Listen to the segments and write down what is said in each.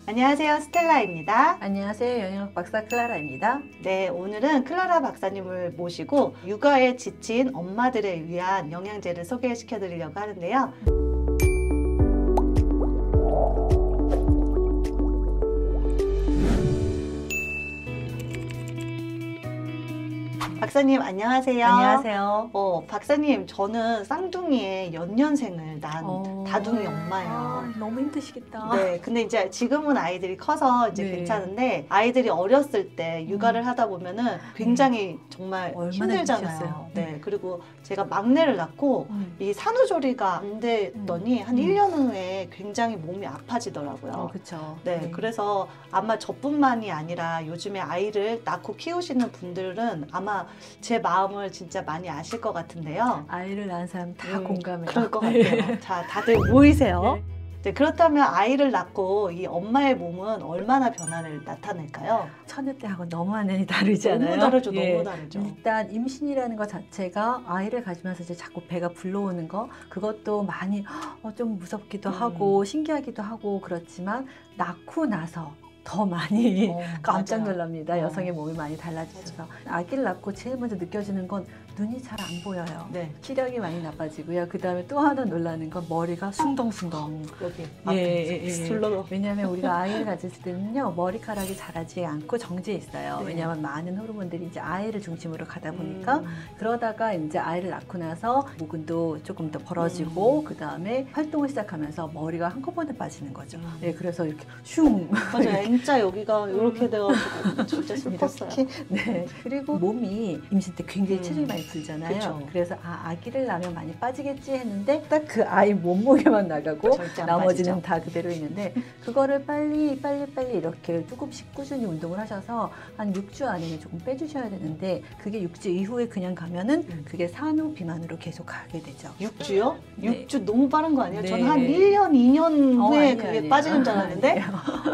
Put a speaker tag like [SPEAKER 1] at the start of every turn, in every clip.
[SPEAKER 1] 안녕하세요, 스텔라입니다.
[SPEAKER 2] 안녕하세요, 영양학 박사 클라라입니다.
[SPEAKER 1] 네, 오늘은 클라라 박사님을 모시고 육아에 지친 엄마들을 위한 영양제를 소개시켜 드리려고 하는데요. 박사님 안녕하세요.
[SPEAKER 2] 안녕하세요.
[SPEAKER 1] 박사님, 저는 쌍둥이의 연년생을 낳은 다둥이 엄마예요.
[SPEAKER 2] 너무 힘드시겠다.
[SPEAKER 1] 네, 근데 이제 지금은 아이들이 커서 이제 괜찮은데 아이들이 어렸을 때 육아를 하다 보면은 굉장히 정말 힘들잖아요.
[SPEAKER 2] 힘드셨어요.
[SPEAKER 1] 네, 그리고 제가 막내를 낳고 이 산후조리가 안 됐더니 한 1년 후에 굉장히 몸이 아파지더라고요.
[SPEAKER 2] 그렇죠.
[SPEAKER 1] 네, 그래서 아마 저뿐만이 아니라 요즘에 아이를 낳고 키우시는 분들은 아마 제 마음을 진짜 많이 아실 것 같은데요.
[SPEAKER 2] 아이를 낳은 사람 다 공감해요.
[SPEAKER 1] 그럴 것 같아요. 자, 다들 모이세요. 네, 그렇다면 아이를 낳고 이 엄마의 몸은 얼마나 변화를 나타낼까요?
[SPEAKER 2] 처녀 때하고 너무 완전히 다르지 않아요?
[SPEAKER 1] 너무 다르죠. 너무 다르죠.
[SPEAKER 2] 일단 임신이라는 것 자체가 아이를 가지면서 이제 자꾸 배가 불러오는 거, 그것도 많이 좀 무섭기도 하고 신기하기도 하고 그렇지만 낳고 나서 더 많이 깜짝 놀랍니다. 여성의 몸이 많이 달라지셔서. 아기를 낳고 제일 먼저 느껴지는 건 눈이 잘 안 보여요.
[SPEAKER 1] 네.
[SPEAKER 2] 시력이 많이 나빠지고요. 그 다음에 또 하나 놀라는 건 머리가 숭덩숭덩.
[SPEAKER 1] 여기
[SPEAKER 2] 왜냐하면 우리가 아이를 가질 때는요, 머리카락이 자라지 않고 정지해 있어요.
[SPEAKER 1] 네.
[SPEAKER 2] 왜냐하면 많은 호르몬들이 이제 아이를 중심으로 가다 보니까 그러다가 이제 아이를 낳고 나서 모근도 조금 더 벌어지고 그 다음에 활동을 시작하면서 머리가 한꺼번에 빠지는 거죠. 네, 그래서 이렇게 슝.
[SPEAKER 1] 맞아요. N자 여기가 이렇게 돼가지고 진짜 슬펐어요.
[SPEAKER 2] 네. 그리고 몸이 임신 때 굉장히 체중이 많이 불잖아요.
[SPEAKER 1] 그쵸.
[SPEAKER 2] 그래서 아기를 낳으면 많이 빠지겠지 했는데 딱 그 아이 몸무게만 나가고 나머지는
[SPEAKER 1] 빠지죠.
[SPEAKER 2] 다 그대로 있는데 그거를 빨리 이렇게 조금씩 꾸준히 운동을 하셔서 한 6주 안에는 조금 빼주셔야 되는데 그게 6주 이후에 그냥 가면은 그게 산후 비만으로 계속 가게 되죠.
[SPEAKER 1] 6주요?
[SPEAKER 2] 네.
[SPEAKER 1] 6주 너무 빠른 거 아니에요?
[SPEAKER 2] 네.
[SPEAKER 1] 저는 한 1년, 2년 후에
[SPEAKER 2] 아니에요,
[SPEAKER 1] 그게
[SPEAKER 2] 아니에요.
[SPEAKER 1] 빠지는 줄 알았는데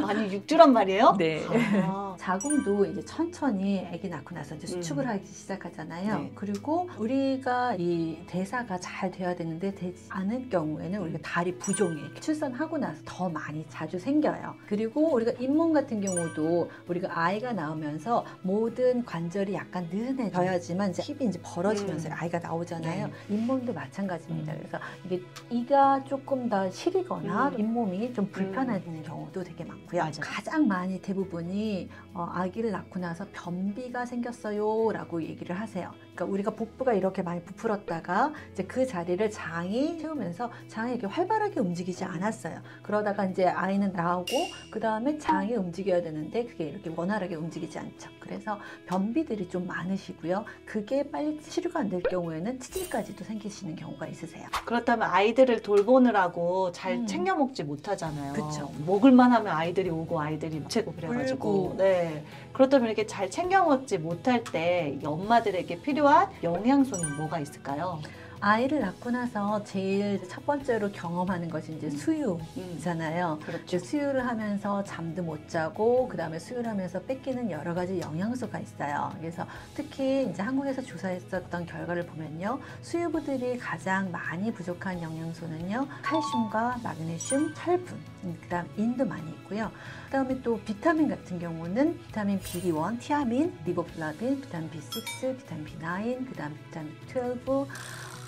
[SPEAKER 1] 아니 6주란 말이에요?
[SPEAKER 2] 네.
[SPEAKER 1] 아.
[SPEAKER 2] 자궁도 이제 천천히 아기 낳고 나서 이제 수축을 하기 시작하잖아요.
[SPEAKER 1] 네.
[SPEAKER 2] 그리고 우리가 이 대사가 잘 돼야 되는데 되지 않을 경우에는 우리가 다리 부종이 출산하고 나서 더 많이 자주 생겨요. 그리고 우리가 잇몸 같은 경우도 우리가 아이가 나오면서 모든 관절이 약간 느슨해져야지만 이제 힙이 이제 벌어지면서 아이가 나오잖아요. 잇몸도 마찬가지입니다. 그래서 이게 이가 조금 더 시리거나 잇몸이 좀 불편한 경우도 되게 많고요.
[SPEAKER 1] 맞아요.
[SPEAKER 2] 가장 많이 대부분이 아기를 낳고 나서 변비가 생겼어요 라고 얘기를 하세요. 그러니까 우리가 복부가 이렇게 많이 부풀었다가 이제 그 자리를 장이 채우면서 장이 이렇게 활발하게 움직이지 않았어요. 그러다가 이제 아이는 나오고 그 다음에 장이 움직여야 되는데 그게 이렇게 원활하게 움직이지 않죠. 그래서 변비들이 좀 많으시고요. 그게 빨리 치료가 안 될 경우에는 치질까지도 생기시는 경우가 있으세요.
[SPEAKER 1] 그렇다면 아이들을 돌보느라고 잘 챙겨 먹지 못하잖아요.
[SPEAKER 2] 그쵸.
[SPEAKER 1] 먹을만 하면 아이들이 오고 아이들이 채고 그래가지고
[SPEAKER 2] 울고.
[SPEAKER 1] 네. 그렇다면 이렇게 잘 챙겨 먹지 못할 때 이 엄마들에게 필요한 영양소는 뭐가 있을까요?
[SPEAKER 2] 아이를 낳고 나서 제일 첫 번째로 경험하는 것이 이제 수유잖아요.
[SPEAKER 1] 그렇죠.
[SPEAKER 2] 수유를 하면서 잠도 못 자고 그 다음에 수유를 하면서 뺏기는 여러 가지 영양소가 있어요. 그래서 특히 이제 한국에서 조사했었던 결과를 보면요, 수유부들이 가장 많이 부족한 영양소는요, 칼슘과 마그네슘, 철분, 그다음 인도 많이 있고요. 그다음에 또 비타민 같은 경우는 비타민 B1, 티아민, 리보플라빈, 비타민 B6, 비타민 B9, 그다음 비타민 B12.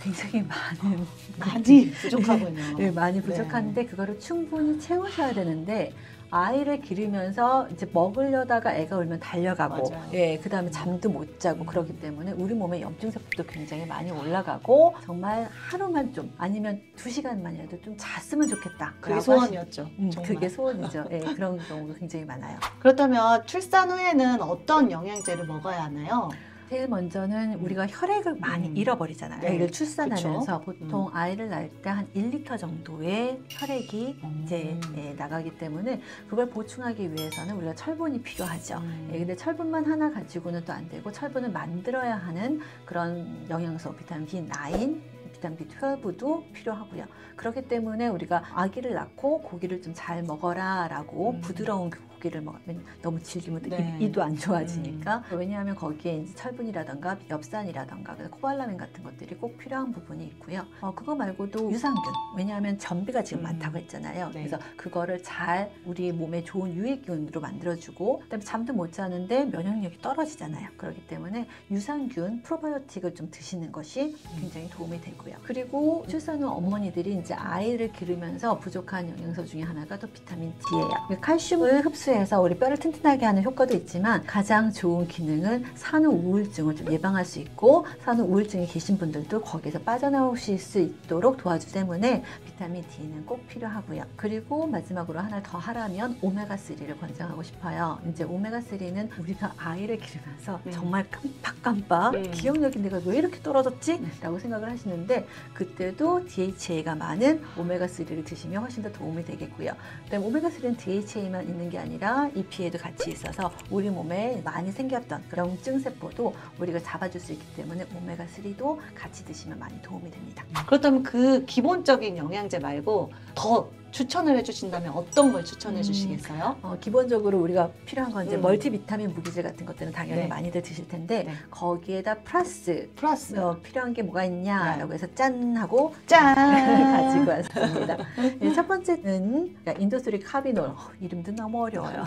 [SPEAKER 2] 굉장히
[SPEAKER 1] 많이 부족하군요.
[SPEAKER 2] 네, 많이 부족한데 그거를 충분히 채우셔야 되는데 아이를 기르면서 이제 먹으려다가 애가 울면 달려가고, 그 다음에 잠도 못 자고 그러기 때문에 우리 몸의 염증 세포도 굉장히 많이 올라가고 정말 하루만 좀 아니면 2시간만이라도 좀 잤으면 좋겠다.
[SPEAKER 1] 그게 소원이었죠.
[SPEAKER 2] 그게 소원이죠. 그런 경우가 굉장히 많아요.
[SPEAKER 1] 그렇다면 출산 후에는 어떤 영양제를 먹어야 하나요?
[SPEAKER 2] 제일 먼저는 우리가 혈액을 많이 잃어버리잖아요.
[SPEAKER 1] 네.
[SPEAKER 2] 아이를 출산하면서
[SPEAKER 1] 그쵸?
[SPEAKER 2] 보통 아이를 낳을 때 한 1리터 정도의 혈액이 이제 나가기 때문에 그걸 보충하기 위해서는 우리가 철분이 필요하죠. 근데 철분만 하나 가지고는 또 안 되고 철분을 만들어야 하는 그런 영양소, 비타민 B9, 비타민 B12도 필요하고요. 그렇기 때문에 우리가 아기를 낳고 고기를 좀 잘 먹어라 라고 부드러운 고기를 먹으면 너무 질기면
[SPEAKER 1] 네.
[SPEAKER 2] 이도 안 좋아지니까. 왜냐하면 거기에 이제 철분이라던가 엽산이라던가 코발라민 같은 것들이 꼭 필요한 부분이 있고요. 그거 말고도 유산균. 왜냐하면 전비가 지금 많다고 했잖아요.
[SPEAKER 1] 네.
[SPEAKER 2] 그래서 그거를 잘 우리 몸에 좋은 유익균으로 만들어주고, 그다음에 잠도 못 자는데 면역력이 떨어지잖아요. 그렇기 때문에 유산균, 프로바이오틱을 좀 드시는 것이 굉장히 도움이 되고요. 그리고 출산 후 어머니들이 이제 아이를 기르면서 부족한 영양소 중에 하나가 또 비타민 D예요. 칼슘을 흡수해서 우리 뼈를 튼튼하게 하는 효과도 있지만 가장 좋은 기능은 산후 우울증을 좀 예방할 수 있고, 산후 우울증이 계신 분들도 거기서 빠져나오실 수 있도록 도와주기 때문에 비타민 D는 꼭 필요하고요. 그리고 마지막으로 하나 더 하라면 오메가3를 권장하고 싶어요. 이제 오메가3는 우리가 아이를 기르면서 정말 깜빡깜빡 기억력이 내가 왜 이렇게 떨어졌지? 라고 생각을 하시는데, 그때도 DHA가 많은 오메가3를 드시면 훨씬 더 도움이 되겠고요. 그다음에 오메가3는 DHA만 있는 게 아니라 EPA도 같이 있어서 우리 몸에 많이 생겼던 염증 세포도 우리가 잡아줄 수 있기 때문에 오메가3도 같이 드시면 많이 도움이 됩니다.
[SPEAKER 1] 그렇다면 그 기본적인 영양제 말고 더 추천을 해주신다면 어떤 걸 추천해 주시겠어요?
[SPEAKER 2] 기본적으로 우리가 필요한 건 이제 멀티비타민 무기질 같은 것들은 당연히
[SPEAKER 1] 네.
[SPEAKER 2] 많이들 드실 텐데
[SPEAKER 1] 네.
[SPEAKER 2] 거기에다 플러스 필요한 게 뭐가 있냐라고 해서 짠 하고
[SPEAKER 1] 짠!
[SPEAKER 2] 가지고 왔습니다. 네, 첫 번째는 인도수리 카비놀. 이름도 너무 어려워요.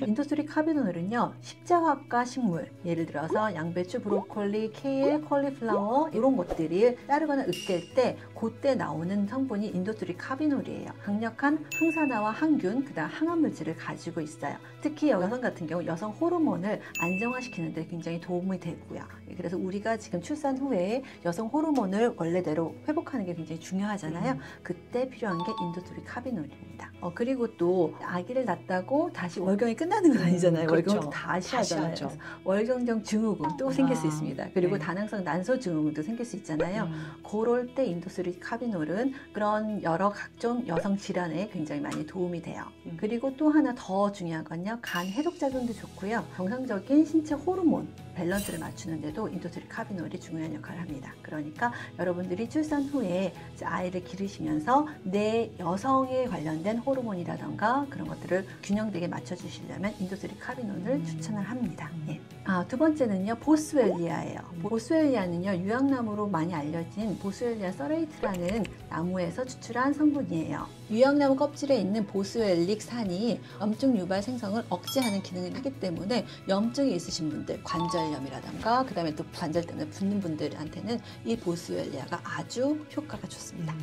[SPEAKER 2] 인도수리 카비놀은요, 십자화과 식물, 예를 들어서 양배추, 브로콜리, 케일, 콜리플라워 이런 것들이 자르거나 으깰 때 그때 나오는 성분이 인도수리 카비놀 이에요. 강력한 항산화와 항균, 그다음 항암 물질을 가지고 있어요. 특히 여성 같은 경우 여성 호르몬을 안정화시키는 데 굉장히 도움이 되고요. 그래서 우리가 지금 출산 후에 여성 호르몬을 원래대로 회복하는 게 굉장히 중요하잖아요. 그때 필요한 게 인도수리 카비놀입니다. 그리고 또 아기를 낳았다고 다시 월경이 끝나는 건 아니잖아요.
[SPEAKER 1] 그렇죠.
[SPEAKER 2] 월경도 다시 하잖아요.
[SPEAKER 1] 하죠.
[SPEAKER 2] 월경정 증후군 또 생길 수 있습니다. 그리고
[SPEAKER 1] 네.
[SPEAKER 2] 다낭성 난소 증후군도 생길 수 있잖아요. 그럴 때 인도수리 카비놀은 그런 여러 각종 여성 질환에 굉장히 많이 도움이 돼요. 그리고 또 하나 더 중요한 건요, 간 해독 작용도 좋고요. 정상적인 신체 호르몬 밸런스를 맞추는데도 인도수리 카비놀이 중요한 역할을 합니다. 그러니까 여러분들이 출산 후에 아이를 기르시면서 내 여성에 관련된 호르몬이라던가 그런 것들을 균형되게 맞춰주시려면 인도수리 카비놀을 추천을 합니다. 예. 두 번째는요, 보스웰리아예요. 보스웰리아는요, 유황나무로 많이 알려진 보스웰리아 서레이트라는 나무에서 추출한 성분이에요. 유황나무 껍질에 있는 보스웰릭 산이 염증 유발 생성을 억제하는 기능을 하기 때문에 염증이 있으신 분들, 관절염이라던가 그다음에 또 관절 때문에 붓는 분들한테는 이 보스웰리아가 아주 효과가 좋습니다.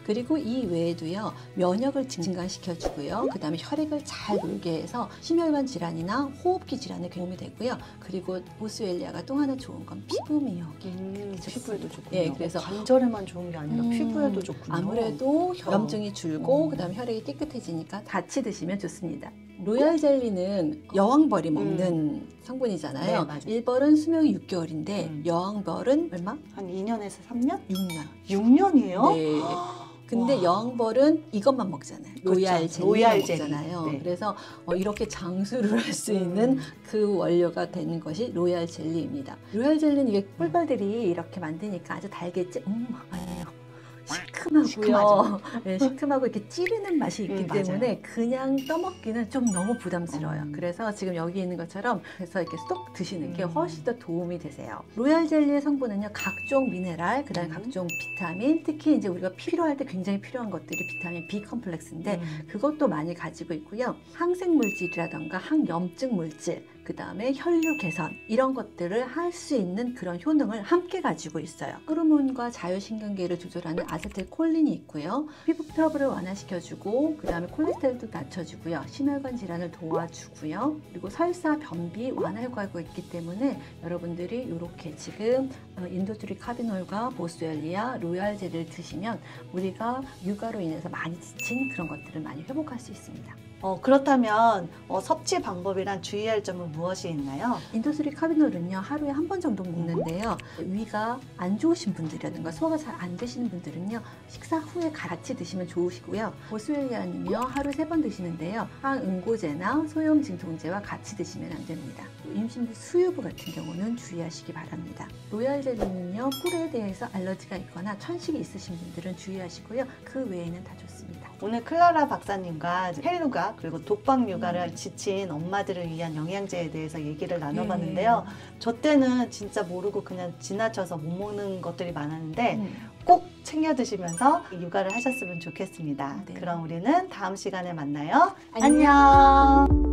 [SPEAKER 2] 그리고 이 외에도요, 면역을 증강시켜주고요. 그다음에 혈액을 잘 돌게 해서 심혈관 질환이나 호흡기 질환에 도움이 되고요. 그리고 보스웰리아가 또 하나 좋은 건 피부 미역이
[SPEAKER 1] 피부에도 좋군요.
[SPEAKER 2] 예, 그래서
[SPEAKER 1] 관절에만 좋은 게 아니라 피부에도 좋군요.
[SPEAKER 2] 아무래도 염증이 줄고 그다음 혈액이 깨끗해지니까 같이 드시면 좋습니다. 로얄 젤리는 여왕벌이 먹는 성분이잖아요.
[SPEAKER 1] 네,
[SPEAKER 2] 일벌은 수명이 6개월인데 여왕벌은 얼마?
[SPEAKER 1] 한 2년에서 3년?
[SPEAKER 2] 6년.
[SPEAKER 1] 6년이에요?
[SPEAKER 2] 네. 근데 여왕벌은 이것만 먹잖아요. 로얄 젤리 먹잖아요.
[SPEAKER 1] 네.
[SPEAKER 2] 그래서 이렇게 장수를 할 수 있는 그 원료가 되는 것이 로얄 젤리입니다. 로얄 젤리는 이게 꿀벌들이 이렇게 만드니까 아주 달겠지? 아니에요. 시큼하고요. 네, 시큼하고 이렇게 찌르는 맛이 있기 때문에 그냥 떠먹기는 좀 너무 부담스러워요. 그래서 지금 여기 있는 것처럼 해서 이렇게 쏙 드시는 게 훨씬 더 도움이 되세요. 로얄 젤리의 성분은요, 각종 미네랄, 그다음에 각종 비타민, 특히 이제 우리가 필요할 때 굉장히 필요한 것들이 비타민 B 컴플렉스인데 그것도 많이 가지고 있고요. 항생 물질이라던가 항염증 물질, 그 다음에 혈류 개선 이런 것들을 할 수 있는 그런 효능을 함께 가지고 있어요. 호르몬과 자율신경계를 조절하는 아세틸콜린이 있고요. 피부 트러블을 완화시켜주고 그 다음에 콜레스테롤도 낮춰주고요. 심혈관 질환을 도와주고요. 그리고 설사, 변비 완화 효과가 있기 때문에 여러분들이 이렇게 지금 인도수리 카비놀과 보스웰리아, 로얄 젤리를 드시면 우리가 육아로 인해서 많이 지친 그런 것들을 많이 회복할 수 있습니다.
[SPEAKER 1] 그렇다면 섭취 방법이란 주의할 점은 무엇이 있나요?
[SPEAKER 2] 인도수리 카비놀은요, 하루에 한 번 정도 먹는데요. 위가 안 좋으신 분들이라든가 소화가 잘 안 되시는 분들은요, 식사 후에 같이 드시면 좋으시고요. 보스웰리아는요, 하루 3번 드시는데요. 항응고제나 소염 진통제와 같이 드시면 안 됩니다. 임신부, 수유부 같은 경우는 주의하시기 바랍니다. 로얄 젤리는요, 꿀에 대해서 알러지가 있거나 천식이 있으신 분들은 주의하시고요. 그 외에는 다 좋습니다.
[SPEAKER 1] 오늘 클라라 박사님과 헬루가 육아 그리고 독박 육아를 지친 엄마들을 위한 영양제에 대해서 얘기를 나눠봤는데요. 저 때는 진짜 모르고 그냥 지나쳐서 못 먹는 것들이 많았는데 꼭 챙겨 드시면서 육아를 하셨으면 좋겠습니다.
[SPEAKER 2] 네.
[SPEAKER 1] 그럼 우리는 다음 시간에 만나요.
[SPEAKER 2] 안녕.
[SPEAKER 1] 안녕.